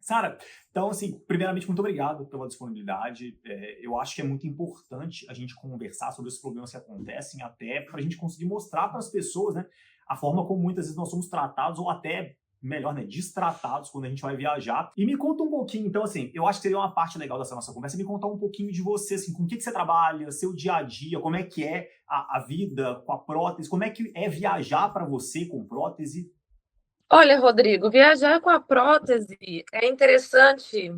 Sara, então, assim, primeiramente, muito obrigado pela disponibilidade. Eu acho que é muito importante a gente conversar sobre os problemas que acontecem, até para a gente conseguir mostrar para as pessoas, né, a forma como muitas vezes nós somos tratados, ou até, melhor, né, destratados quando a gente vai viajar. E me conta um pouquinho, então, assim, eu acho que seria uma parte legal dessa nossa conversa, me contar um pouquinho de você, assim, com o que você trabalha, seu dia a dia, como é que é a vida com a prótese, como é que é viajar para você com prótese. Olha, Rodrigo, viajar com a prótese é interessante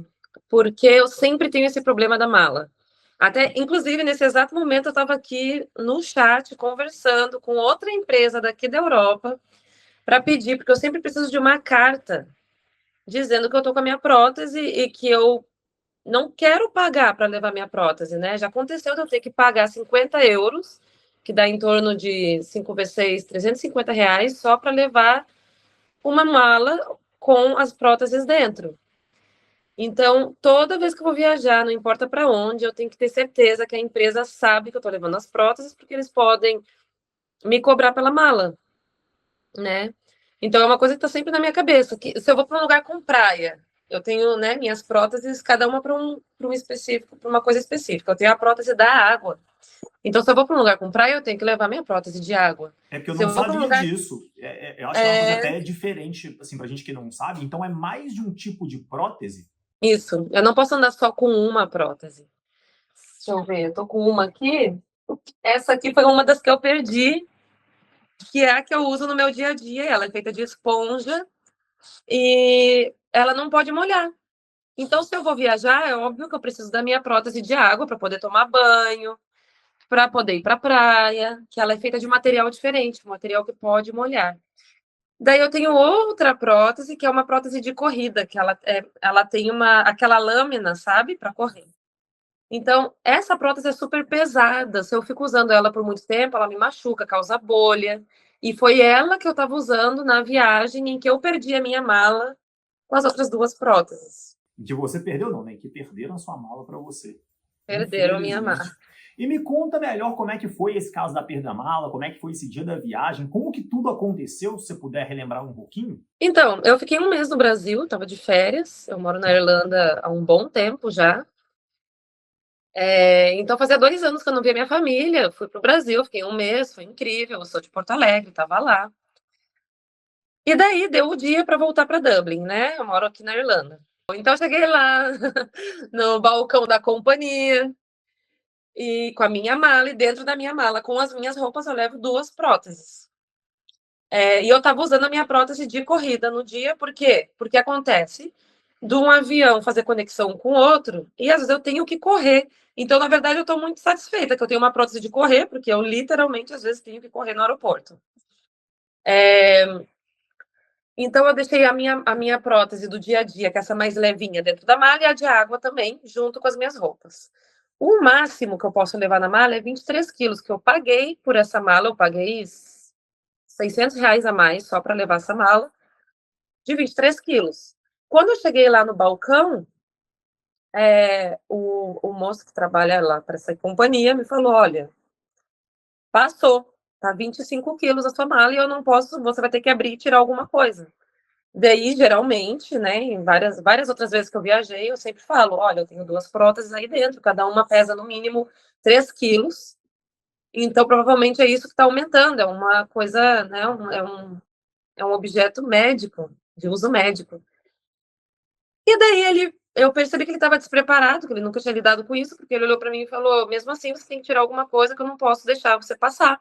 porque eu sempre tenho esse problema da mala. Até, inclusive, nesse exato momento, eu estava aqui no chat conversando com outra empresa daqui da Europa para pedir, porque eu sempre preciso de uma carta dizendo que eu estou com a minha prótese e que eu não quero pagar para levar minha prótese, né? Já aconteceu de eu ter que pagar 50 euros, que dá em torno de 5 vezes 6, R$ 350, só para levar uma mala com as próteses dentro. Então, toda vez que eu vou viajar, não importa para onde, eu tenho que ter certeza que a empresa sabe que eu estou levando as próteses, porque eles podem me cobrar pela mala, né? Então, é uma coisa que está sempre na minha cabeça, que se eu vou para um lugar com praia, eu tenho, né, minhas próteses, cada uma para um específico, para uma coisa específica. Eu tenho a prótese da água. Então, se eu vou para um lugar com praia, eu tenho que levar minha prótese de água. É porque eu Se não eu vou para um sabia lugar. disso. Eu acho que é uma coisa até diferente, assim, pra gente que não sabe. Então é mais de um tipo de prótese. Isso, eu não posso andar só com uma prótese. Deixa eu ver, eu tô com uma aqui. Essa aqui foi uma das que eu perdi, que é a que eu uso no meu dia a dia. Ela é feita de esponja e ela não pode molhar. Então, se eu vou viajar, é óbvio que eu preciso da minha prótese de água para poder tomar banho, para poder ir para a praia, que ela é feita de material diferente, um material que pode molhar. Daí eu tenho outra prótese, que é uma prótese de corrida, que ela tem aquela lâmina, sabe, para correr. Então, essa prótese é super pesada. Se eu fico usando ela por muito tempo, ela me machuca, causa bolha. E foi ela que eu estava usando na viagem em que eu perdi a minha mala com as outras duas próteses. Que você perdeu, não, né? Que perderam a sua mala para você. Perderam a minha mala. Infelizmente. E me conta melhor como é que foi esse caso da perda da mala, como é que foi esse dia da viagem, como que tudo aconteceu, se você puder relembrar um pouquinho. Então, eu fiquei um mês no Brasil, estava de férias. Eu moro na Irlanda há um bom tempo já. Então, fazia 2 anos que eu não via minha família. Fui para o Brasil, fiquei um mês, foi incrível. Eu sou de Porto Alegre, estava lá. E daí deu o dia para voltar para Dublin, né? Eu moro aqui na Irlanda. Então, eu cheguei lá no balcão da companhia e com a minha mala, e dentro da minha mala, com as minhas roupas, eu levo duas próteses. E eu estava usando a minha prótese de corrida no dia, por quê? Porque acontece de um avião fazer conexão com outro e às vezes eu tenho que correr. Então, na verdade, eu estou muito satisfeita que eu tenho uma prótese de correr, porque eu literalmente às vezes tenho que correr no aeroporto. Então, eu deixei a minha prótese do dia a dia, que é essa mais levinha, dentro da mala, e a de água também, junto com as minhas roupas. O máximo que eu posso levar na mala é 23 quilos, que eu paguei por essa mala, eu paguei R$ 600 a mais só para levar essa mala, de 23 quilos. Quando eu cheguei lá no balcão, o moço que trabalha lá para essa companhia me falou: olha, passou, tá 25 quilos a sua mala e eu não posso, você vai ter que abrir e tirar alguma coisa. Daí, geralmente, né, em várias outras vezes que eu viajei, eu sempre falo: olha, eu tenho duas próteses aí dentro, cada uma pesa no mínimo 3 quilos, então provavelmente é isso que está aumentando, é uma coisa, né, é um objeto médico, de uso médico. E daí eu percebi que ele estava despreparado, que ele nunca tinha lidado com isso, porque ele olhou para mim e falou: mesmo assim, você tem que tirar alguma coisa que eu não posso deixar você passar.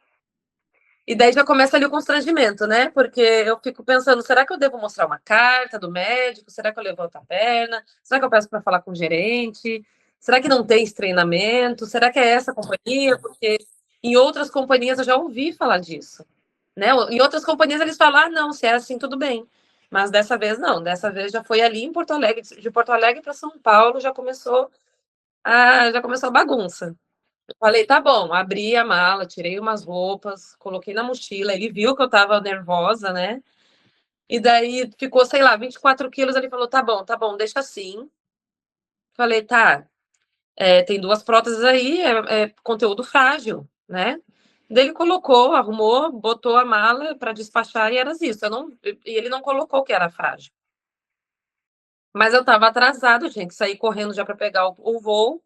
E daí já começa ali o constrangimento, né? Porque eu fico pensando: será que eu devo mostrar uma carta do médico? Será que eu levanto a perna? Será que eu peço para falar com o gerente? Será que não tem esse treinamento? Será que é essa companhia? Porque em outras companhias eu já ouvi falar disso, né? Em outras companhias eles falam: ah, não, se é assim, tudo bem. Mas dessa vez não, dessa vez já foi ali em Porto Alegre, de Porto Alegre para São Paulo já começou a bagunça. Falei: tá bom, abri a mala, tirei umas roupas, coloquei na mochila. Ele viu que eu tava nervosa, né? E daí ficou, sei lá, 24 quilos. Ele falou: tá bom, deixa assim. Falei: tá, tem duas próteses aí, é conteúdo frágil, né? Daí ele colocou, arrumou, botou a mala para despachar e era isso. E ele não colocou que era frágil. Mas eu estava atrasado, tinha que sair correndo já para pegar o voo.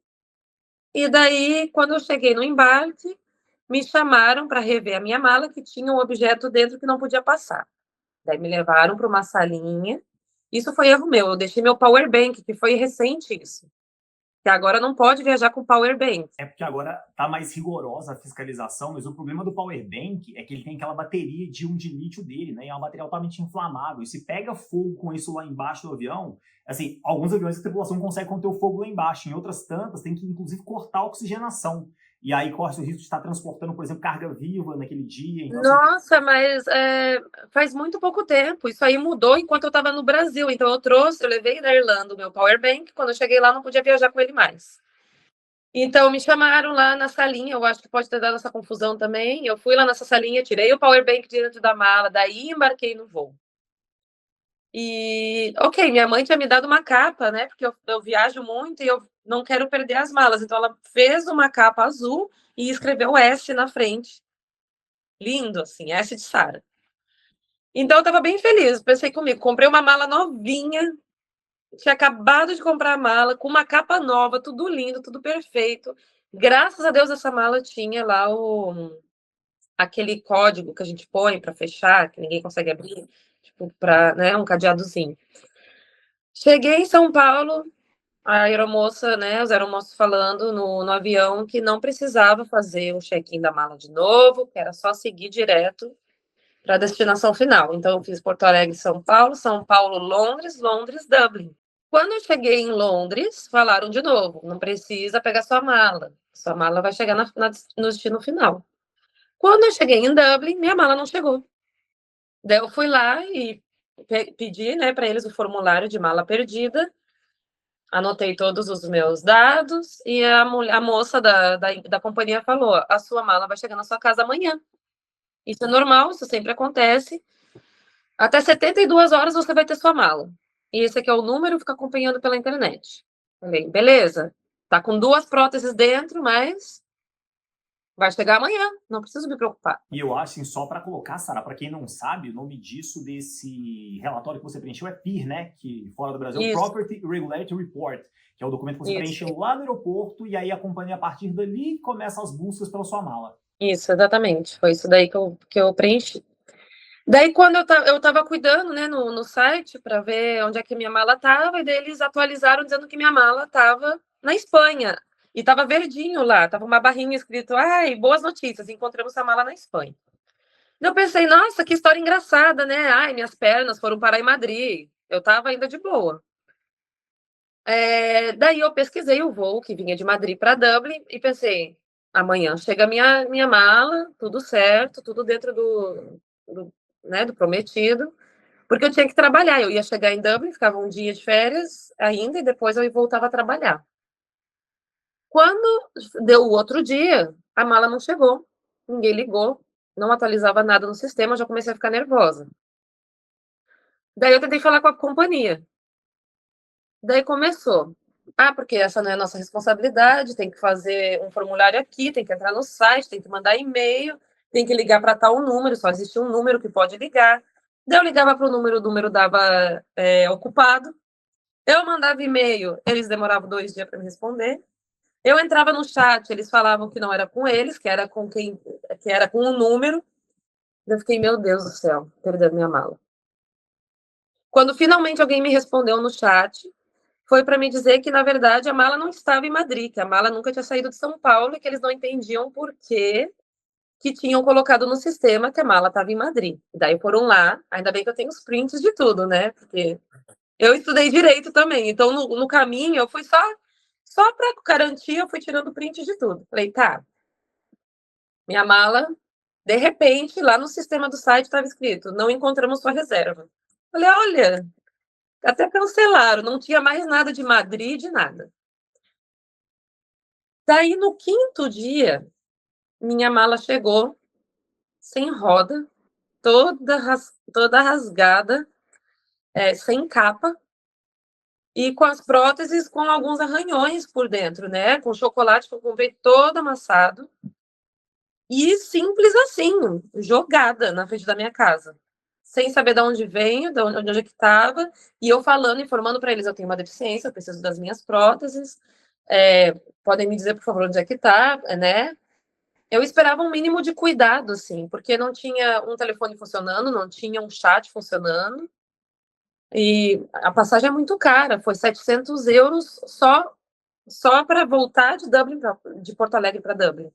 E daí, quando eu cheguei no embarque, me chamaram para rever a minha mala, que tinha um objeto dentro que não podia passar. Daí me levaram para uma salinha. Isso foi erro meu, eu deixei meu power bank, que foi recente isso. Que agora não pode viajar com power bank. É porque agora tá mais rigorosa a fiscalização, mas o problema do power bank é que ele tem aquela bateria de íon de lítio dele, né? E é uma bateria altamente inflamável. E se pega fogo com isso lá embaixo do avião, assim, alguns aviões a tripulação consegue conter o fogo lá embaixo, em outras tantas tem que inclusive cortar a oxigenação. E aí corre o risco de estar transportando, por exemplo, carga viva naquele dia. Então, assim, Nossa, mas faz muito pouco tempo. Isso aí mudou enquanto eu estava no Brasil. Então eu levei na Irlanda o meu power bank. Quando eu cheguei lá, não podia viajar com ele mais. Então me chamaram lá na salinha. Eu acho que pode ter dado essa confusão também. Eu fui lá nessa salinha, tirei o power bank de dentro da mala, daí embarquei no voo. E, ok, minha mãe tinha me dado uma capa, né? Porque eu viajo muito e eu não quero perder as malas. Então ela fez uma capa azul e escreveu S na frente. Lindo, assim, S de Sara. Então eu tava bem feliz. Pensei comigo, comprei uma mala novinha, tinha acabado de comprar a mala, com uma capa nova, tudo lindo, tudo perfeito. Graças a Deus essa mala tinha lá aquele código que a gente põe para fechar, que ninguém consegue abrir, tipo, para, né, um cadeadozinho. Cheguei em São Paulo, a aeromoça, né, os aeromoços falando no avião que não precisava fazer o check-in da mala de novo, que era só seguir direto para a destinação final. Então, eu fiz Porto Alegre, São Paulo, Londres, Londres, Dublin. Quando eu cheguei em Londres, falaram de novo, não precisa pegar sua mala vai chegar no destino final. Quando eu cheguei em Dublin, minha mala não chegou. Daí eu fui lá e pedi, né, para eles o formulário de mala perdida, anotei todos os meus dados e a moça da companhia falou: a sua mala vai chegar na sua casa amanhã. Isso é normal, isso sempre acontece. Até 72 horas você vai ter sua mala. E esse aqui é o número, fica acompanhando pela internet. Falei, beleza. Tá com 2 próteses dentro, mas vai chegar amanhã, não preciso me preocupar. e eu acho, assim, só para colocar, Sara, para quem não sabe, o nome disso, desse relatório que você preencheu é PIR, né? Que fora do Brasil é Isso. Property Regulatory Report, que é o documento que você Isso. preencheu lá no aeroporto e aí a companhia, a partir dali, começa as buscas pela sua mala. Isso, exatamente. Foi isso daí que eu preenchi. Daí, quando eu tava cuidando, né, no site, para ver onde é que minha mala tava, e daí eles atualizaram dizendo que minha mala tava na Espanha. E tava verdinho lá, tava uma barrinha escrito, ai, boas notícias, encontramos a mala na Espanha. Eu pensei, nossa, que história engraçada, né? Ai, minhas pernas foram parar em Madrid. Eu tava ainda de boa. Daí eu pesquisei o voo que vinha de Madrid para Dublin e pensei, amanhã chega minha mala, tudo certo, tudo dentro né, do prometido, porque eu tinha que trabalhar. Eu ia chegar em Dublin, ficava um dia de férias ainda e depois eu voltava a trabalhar. Quando deu o outro dia, a mala não chegou, ninguém ligou, não atualizava nada no sistema, eu já comecei a ficar nervosa. Daí eu tentei falar com a companhia. Daí começou. Ah, porque essa não é a nossa responsabilidade, tem que fazer um formulário aqui, tem que entrar no site, tem que mandar e-mail, tem que ligar para tal número, só existe um número que pode ligar. Daí eu ligava para o número dava ocupado. Eu mandava e-mail, eles demoravam 2 dias para me responder. Eu entrava no chat, eles falavam que não era com eles, que era com um número. Eu fiquei, meu Deus do céu, perdendo minha mala. Quando finalmente alguém me respondeu no chat, foi para me dizer que, na verdade, a mala não estava em Madrid, que a mala nunca tinha saído de São Paulo e que eles não entendiam por que tinham colocado no sistema que a mala estava em Madrid. Daí foram lá, ainda bem que eu tenho os prints de tudo, né? Porque eu estudei direito também, então no caminho eu fui só para garantir, eu fui tirando print de tudo. Falei, tá, minha mala, de repente, lá no sistema do site estava escrito, não encontramos sua reserva. Falei, olha, até cancelaram, não tinha mais nada de Madrid, de nada. Daí, no 5º dia, minha mala chegou, sem roda, toda rasgada, sem capa, e com as próteses com alguns arranhões por dentro, né? Com chocolate que eu comprei todo amassado. E simples assim, jogada na frente da minha casa. sem saber de onde venho, de onde é que estava, e eu falando, informando para eles, eu tenho uma deficiência, eu preciso das minhas próteses, podem me dizer, por favor, onde é que está, né? Eu esperava um mínimo de cuidado, assim, porque não tinha um telefone funcionando, não tinha um chat funcionando, e a passagem é muito cara, foi 700 euros só para voltar de Dublin, de Porto Alegre para Dublin.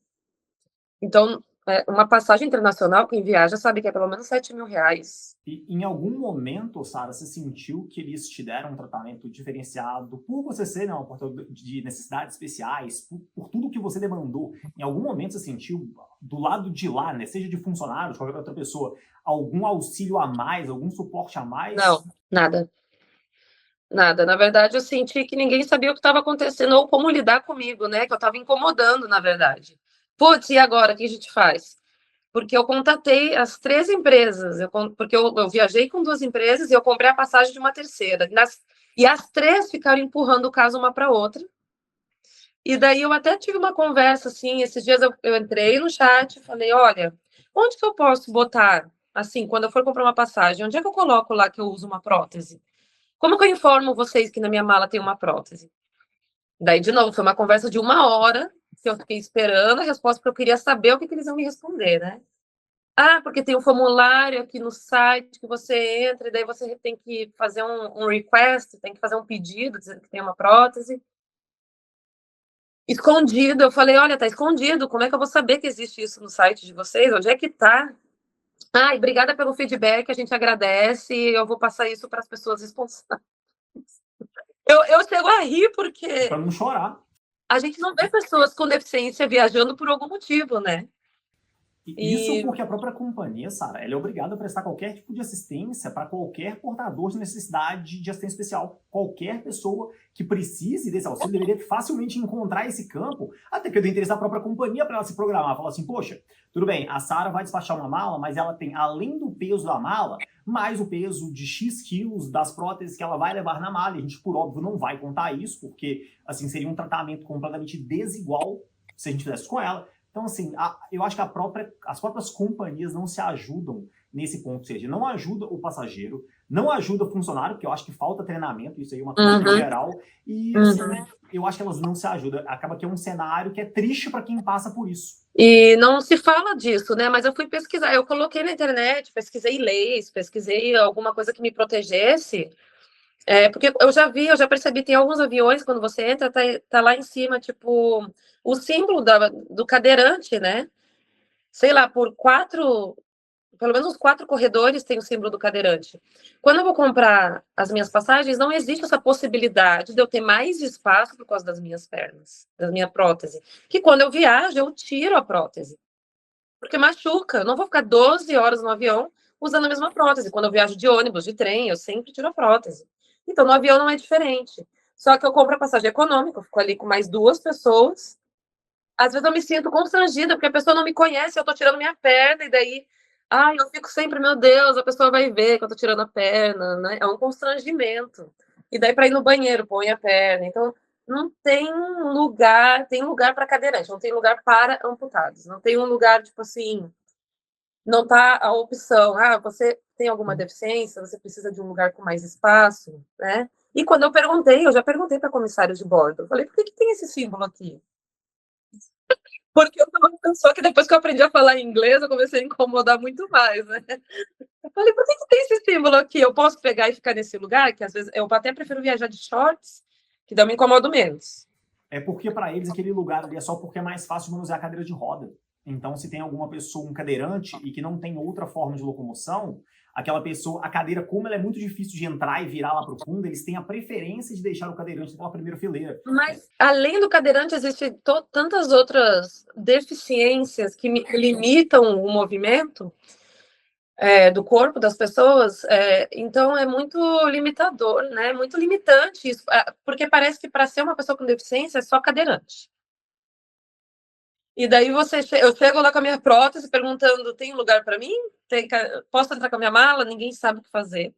Então, uma passagem internacional, quem viaja sabe que é pelo menos 7 mil reais. E em algum momento, Sara, você sentiu que eles te deram um tratamento diferenciado por você ser, né, uma portadora de necessidades especiais, por tudo que você demandou? Em algum momento você sentiu, do lado de lá, né, seja de funcionário, de qualquer outra pessoa, algum auxílio a mais, algum suporte a mais? Não, nada. Nada. Na verdade, eu senti que ninguém sabia o que estava acontecendo ou como lidar comigo, né? Que eu estava incomodando, na verdade. Putz, e agora? O que a gente faz? Porque eu contatei as 3 empresas, porque eu viajei com 2 empresas e eu comprei a passagem de uma terceira. E as 3 ficaram empurrando o caso uma para outra. E daí eu até tive uma conversa, assim, esses dias eu entrei no chat e falei, olha, onde que eu posso botar, assim, quando eu for comprar uma passagem, onde é que eu coloco lá que eu uso uma prótese? Como que eu informo vocês que na minha mala tem uma prótese? Daí, de novo, foi uma conversa de 1 hora que eu fiquei esperando a resposta, porque eu queria saber o que eles iam me responder, né? Ah, porque tem um formulário aqui no site que você entra, e daí você tem que fazer um request, tem que fazer um pedido dizendo que tem uma prótese. Escondido, eu falei, olha, tá escondido, como é que eu vou saber que existe isso no site de vocês? Onde é que tá? Ah, e obrigada pelo feedback, a gente agradece, eu vou passar isso para as pessoas responsáveis. Eu chego a rir porque Para não chorar. a gente não vê pessoas com deficiência viajando por algum motivo, né? Isso porque a própria companhia, Sara, ela é obrigada a prestar qualquer tipo de assistência para qualquer portador de necessidade de assistência especial. Qualquer pessoa que precise desse auxílio deveria facilmente encontrar esse campo, até que eu dei interesse da própria companhia para ela se programar. Falar assim, poxa, tudo bem, a Sara vai despachar uma mala, mas ela tem, além do peso da mala, mais o peso de X quilos das próteses que ela vai levar na mala. E a gente, por óbvio, não vai contar isso, porque assim seria um tratamento completamente desigual se a gente fizesse com ela. Então, assim, eu acho que as próprias companhias não se ajudam nesse ponto, ou seja, não ajuda o passageiro, não ajuda o funcionário, porque eu acho que falta treinamento, isso aí é uma coisa geral, e assim, eu acho que elas não se ajudam. Acaba que é um cenário que é triste para quem passa por isso. E não se fala disso, né? Mas eu fui pesquisar, eu coloquei na internet, pesquisei leis, pesquisei alguma coisa que me protegesse, porque eu já percebi, tem alguns aviões, quando você entra, tá lá em cima, tipo, o símbolo do cadeirante, né? Sei lá, pelo menos uns 4 corredores tem o símbolo do cadeirante. Quando eu vou comprar as minhas passagens, não existe essa possibilidade de eu ter mais espaço por causa das minhas pernas, da minha prótese. Que quando eu viajo, eu tiro a prótese. Porque machuca. Eu não vou ficar 12 horas no avião usando a mesma prótese. Quando eu viajo de ônibus, de trem, eu sempre tiro a prótese. Então, no avião não é diferente. Só que eu compro a passagem econômica, eu fico ali com mais 2 pessoas. Às vezes eu me sinto constrangida, porque a pessoa não me conhece, eu tô tirando minha perna, e daí, eu fico sempre, meu Deus, a pessoa vai ver que eu tô tirando a perna, né? É um constrangimento. E daí, para ir no banheiro, põe a perna. Então, não tem lugar, tem lugar para cadeirante, não tem lugar para amputados. Não tem um lugar, tipo assim, não tá a opção, você tem alguma deficiência, você precisa de um lugar com mais espaço, né? E quando eu já perguntei para comissários de bordo, eu falei, por que tem esse símbolo aqui? Porque eu sou uma pessoa que depois que eu aprendi a falar inglês, eu comecei a incomodar muito mais, né? Eu falei, por que tem esse símbolo aqui? Eu posso pegar e ficar nesse lugar? Que às vezes eu até prefiro viajar de shorts, que daí eu me incomodo menos. É porque para eles aquele lugar ali é só porque é mais fácil de manusear a cadeira de roda. Então, se tem alguma pessoa, um cadeirante, e que não tem outra forma de locomoção, aquela pessoa, a cadeira, como ela é muito difícil de entrar e virar lá para o fundo, eles têm a preferência de deixar o cadeirante naquela primeira fileira. Mas, além do cadeirante, existem tantas outras deficiências que limitam o movimento do corpo das pessoas, então é muito limitador, né? Muito limitante isso, porque parece que para ser uma pessoa com deficiência é só cadeirante. E daí eu chego lá com a minha prótese perguntando, tem lugar para mim? Posso entrar com a minha mala? Ninguém sabe o que fazer.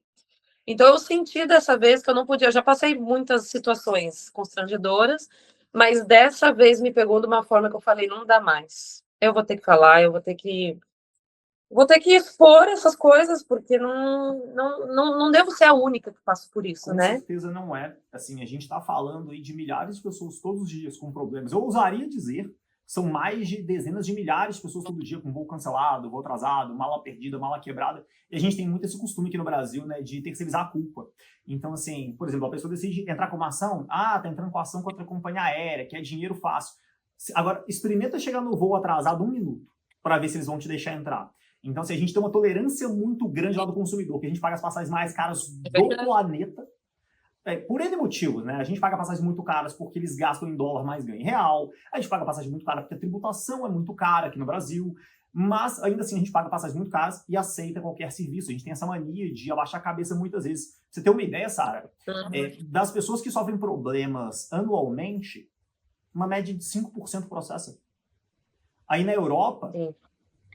Então eu senti dessa vez que eu não podia, eu já passei muitas situações constrangedoras, mas dessa vez me pegou de uma forma que eu falei, não dá mais. Eu vou ter que falar, eu vou ter que vou ter que expor essas coisas, porque não devo ser a única que passo por isso, Com né? certeza não é. Assim, a gente está falando aí de milhares de pessoas todos os dias com problemas. Eu ousaria dizer, são mais de dezenas de milhares de pessoas todo dia com voo cancelado, voo atrasado, mala perdida, mala quebrada. E a gente tem muito esse costume aqui no Brasil, né, de terceirizar a culpa. Então, assim, por exemplo, a pessoa decide entrar com uma ação, tá entrando com ação contra a companhia aérea, que é dinheiro fácil. Agora, experimenta chegar no voo atrasado 1 minuto para ver se eles vão te deixar entrar. Então, se a gente tem uma tolerância muito grande lá do consumidor, que a gente paga as passagens mais caras do planeta, por N motivos, né? A gente paga passagens muito caras porque eles gastam em dólar, mais ganham em real. A gente paga passagem muito cara porque a tributação é muito cara aqui no Brasil. Mas, ainda assim, a gente paga passagens muito caras e aceita qualquer serviço. A gente tem essa mania de abaixar a cabeça muitas vezes. Pra você ter uma ideia, Sara, das pessoas que sofrem problemas anualmente, uma média de 5% processa. Aí na Europa,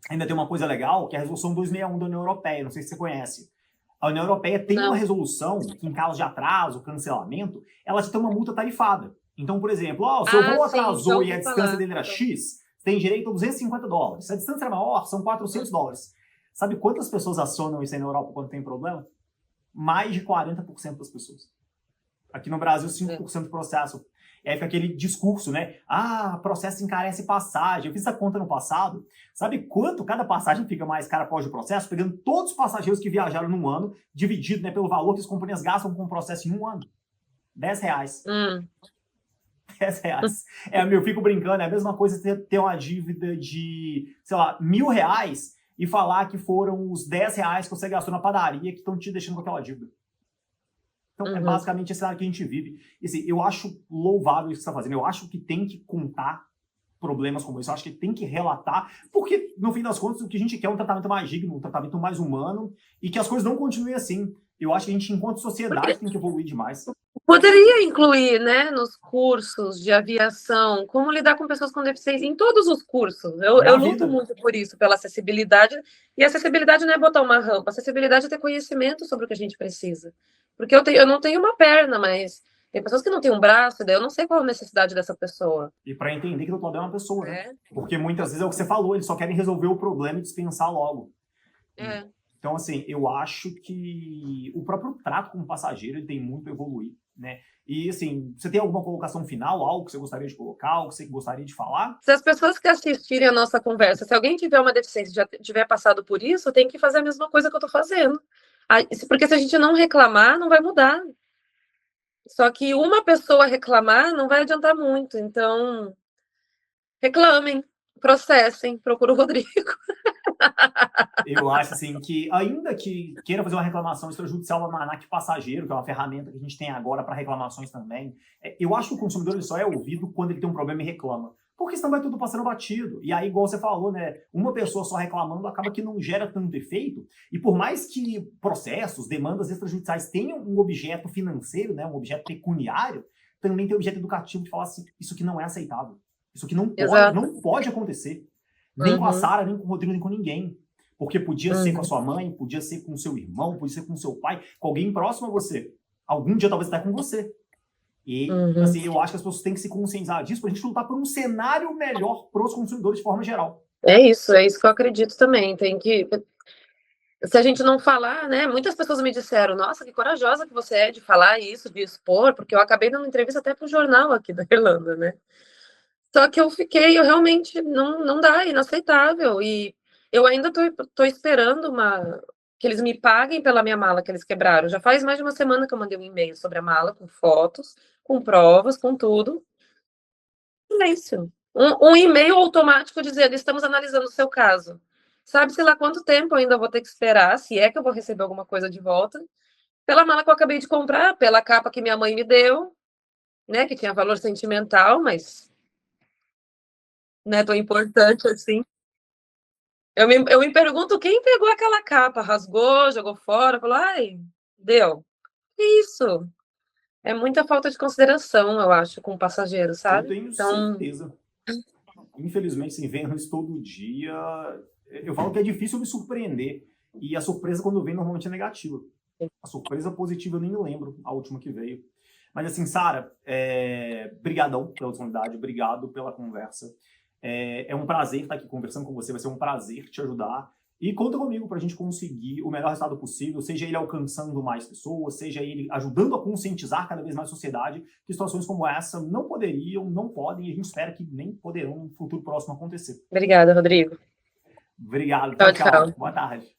ainda tem uma coisa legal, que é a resolução 261 da União Europeia, não sei se você conhece. A União Europeia tem uma resolução que, em caso de atraso, cancelamento, ela te tem uma multa tarifada. Então, por exemplo, o seu voo atrasou e a distância dele era X, você tem direito a $250. Se a distância é maior, são $400. Sabe quantas pessoas acionam isso aí na Europa quando tem problema? Mais de 40% das pessoas. Aqui no Brasil, 5% do processo. E aí fica aquele discurso, né? Processo encarece passagem. Eu fiz essa conta no passado. Sabe quanto cada passagem fica mais cara após o processo? Pegando todos os passageiros que viajaram num ano, dividido, né, pelo valor que as companhias gastam com o processo em um ano. R$10. R$10. Eu fico brincando, é a mesma coisa ter uma dívida de, sei lá, R$1.000 e falar que foram os R$10 que você gastou na padaria que estão te deixando com aquela dívida. Então, é basicamente esse cenário que a gente vive. E, assim, eu acho louvável isso que você está fazendo. Eu acho que tem que contar problemas como esse. Eu acho que tem que relatar. Porque, no fim das contas, o que a gente quer é um tratamento mais digno, um tratamento mais humano. E que as coisas não continuem assim. Eu acho que a gente, enquanto sociedade, tem que evoluir demais. Poderia incluir, né, nos cursos de aviação, como lidar com pessoas com deficiência, em todos os cursos. Eu luto muito por isso, pela acessibilidade. E acessibilidade não é botar uma rampa. Acessibilidade é ter conhecimento sobre o que a gente precisa. Porque eu não tenho uma perna, mas tem pessoas que não têm um braço, daí eu não sei qual a necessidade dessa pessoa. E para entender que do outro lado é uma pessoa, né? Porque muitas vezes é o que você falou, eles só querem resolver o problema e dispensar logo. Então, assim, eu acho que o próprio trato com o passageiro ele tem muito a evoluir, né? E, assim, você tem alguma colocação final, algo que você gostaria de colocar, algo que você gostaria de falar? Se as pessoas que assistirem a nossa conversa, se alguém tiver uma deficiência, já tiver passado por isso, tem que fazer a mesma coisa que eu estou fazendo. Porque se a gente não reclamar, não vai mudar. Só que uma pessoa reclamar não vai adiantar muito. Então, reclamem, processem, procura o Rodrigo. Eu acho assim que, ainda que queira fazer uma reclamação extrajudicial no ANAC passageiro, que é uma ferramenta que a gente tem agora para reclamações também, eu acho que o consumidor ele só é ouvido quando ele tem um problema e reclama. Porque senão vai tudo passando batido. E aí, igual você falou, né? Uma pessoa só reclamando acaba que não gera tanto efeito. E por mais que processos, demandas extrajudiciais tenham um objeto financeiro, né? Um objeto pecuniário, também tem o objeto educativo de falar assim, isso aqui não é aceitável. Isso aqui não pode acontecer. Nem com a Sara, nem com o Rodrigo, nem com ninguém. Porque podia ser com a sua mãe, podia ser com o seu irmão, podia ser com o seu pai, com alguém próximo a você. Algum dia talvez até com você. E, assim, eu acho que as pessoas têm que se conscientizar disso para a gente lutar por um cenário melhor para os consumidores de forma geral. É isso que eu acredito também. Tem que... Se a gente não falar, né? Muitas pessoas me disseram, nossa, que corajosa que você é de falar isso, de expor, porque eu acabei dando entrevista até para o jornal aqui da Irlanda, né? Só que eu realmente, não dá, é inaceitável. E eu ainda tô esperando que eles me paguem pela minha mala que eles quebraram. Já faz mais de uma semana que eu mandei um e-mail sobre a mala, com fotos, com provas, com tudo. Silêncio. Um e-mail automático dizendo, estamos analisando o seu caso. Sabe-se lá quanto tempo eu ainda vou ter que esperar, se é que eu vou receber alguma coisa de volta, pela mala que eu acabei de comprar, pela capa que minha mãe me deu, né, que tinha valor sentimental, mas não é tão importante assim. Eu me pergunto quem pegou aquela capa, rasgou, jogou fora, falou, ai, deu. Que isso? É muita falta de consideração, eu acho, com o passageiro, sabe? Eu tenho certeza. Infelizmente, assim, vendo isso todo dia, eu falo que é difícil me surpreender. E a surpresa, quando vem, normalmente é negativa. A surpresa positiva eu nem me lembro, a última que veio. Mas, assim, Sara, brigadão pela disponibilidade, obrigado pela conversa. É um prazer estar aqui conversando com você, vai ser um prazer te ajudar. E conta comigo para a gente conseguir o melhor resultado possível, seja ele alcançando mais pessoas, seja ele ajudando a conscientizar cada vez mais a sociedade que situações como essa não poderiam, não podem, e a gente espera que nem poderão no futuro próximo acontecer. Obrigada, Rodrigo. Obrigado. Tchau, Tchau. tchau. Boa tarde.